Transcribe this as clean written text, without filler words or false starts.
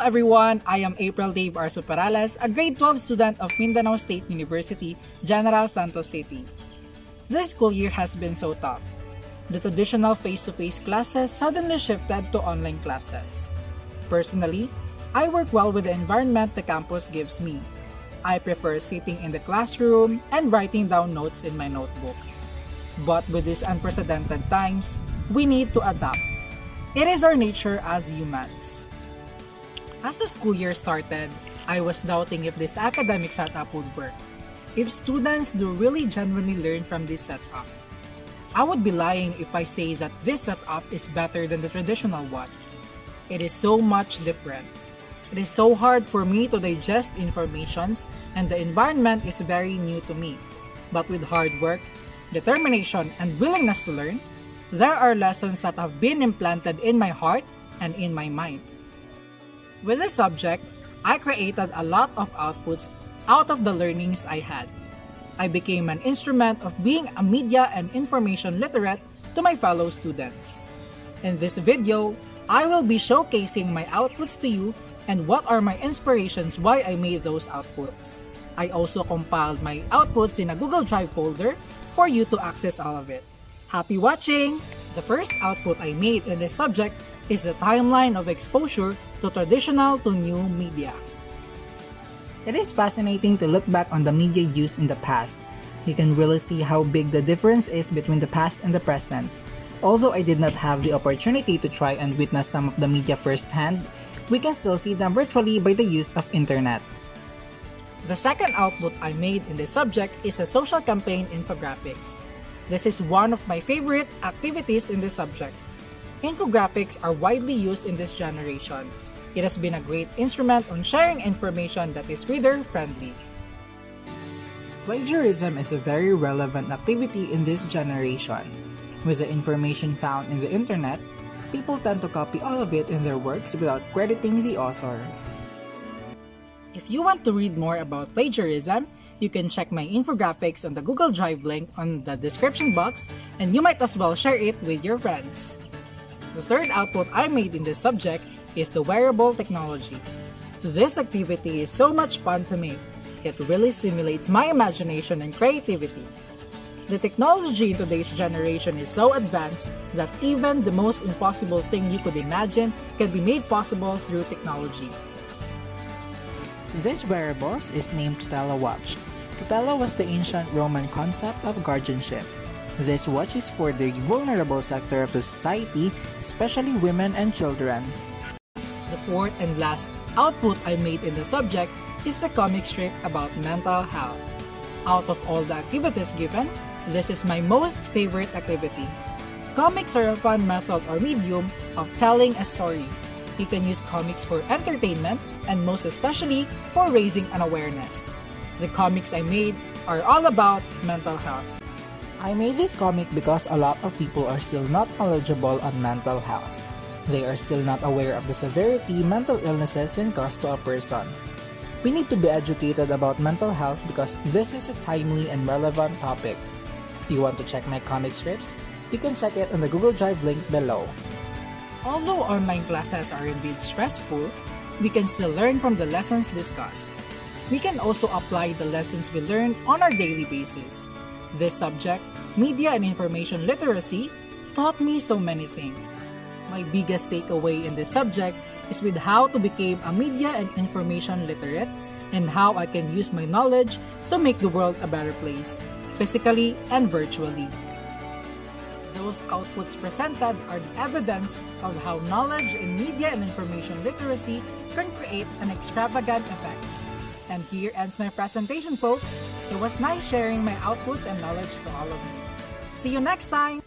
everyone, I am April Dave R. Superales, a grade 12 student of Mindanao State University, General Santos City. This school year has been so tough. The traditional face-to-face classes suddenly shifted to online classes. Personally, I work well with the environment the campus gives me. I prefer sitting in the classroom and writing down notes in my notebook. But with these unprecedented times, we need to adapt. It is our nature as humans. As the school year started, I was doubting if this academic setup would work. If students do really genuinely learn from this setup. I would be lying if I say that this setup is better than the traditional one. It is so much different. It is so hard for me to digest informations and the environment is very new to me. But with hard work, determination, and willingness to learn, there are lessons that have been implanted in my heart and in my mind. With this subject, I created a lot of outputs out of the learnings I had. I became an instrument of being a media and information literate to my fellow students. In this video, I will be showcasing my outputs to you and what are my inspirations why I made those outputs. I also compiled my outputs in a Google Drive folder for you to access all of it. Happy watching! The first output I made in this subject is the timeline of exposure to traditional to new media. It is fascinating to look back on the media used in the past. You can really see how big the difference is between the past and the present. Although I did not have the opportunity to try and witness some of the media firsthand, we can still see them virtually by the use of internet. The second output I made in this subject is a social campaign infographics. This is one of my favorite activities in this subject. Infographics are widely used in this generation. It has been a great instrument on sharing information that is reader-friendly. Plagiarism is a very relevant activity in this generation. With the information found in the internet, people tend to copy all of it in their works without crediting the author. If you want to read more about plagiarism, you can check my infographics on the Google Drive link on the description box and you might as well share it with your friends. The third output I made in this subject is the wearable technology. This activity is so much fun to make. It really stimulates my imagination and creativity. The technology in today's generation is so advanced that even the most impossible thing you could imagine can be made possible through technology. This wearables is named Tutela watch. Tutela was the ancient Roman concept of guardianship. This watch is for the vulnerable sector of the society, especially women and children. The fourth and last output I made in the subject is the comic strip about mental health. Out of all the activities given, this is my most favorite activity. Comics are a fun method or medium of telling a story. You can use comics for entertainment and most especially for raising an awareness. The comics I made are all about mental health. I made this comic because a lot of people are still not knowledgeable on mental health. They are still not aware of the severity mental illnesses can cause to a person. We need to be educated about mental health because this is a timely and relevant topic. If you want to check my comic strips, you can check it on the Google Drive link below. Although online classes are indeed stressful, we can still learn from the lessons discussed. We can also apply the lessons we learn on our daily basis. This subject, media and information literacy, taught me so many things. My biggest takeaway in this subject is with how to become a media and information literate and how I can use my knowledge to make the world a better place, physically and virtually. Those outputs presented are the evidence of how knowledge in media and information literacy can create an extravagant effect. And here ends my presentation, folks. It was nice sharing my outputs and knowledge to all of you. See you next time!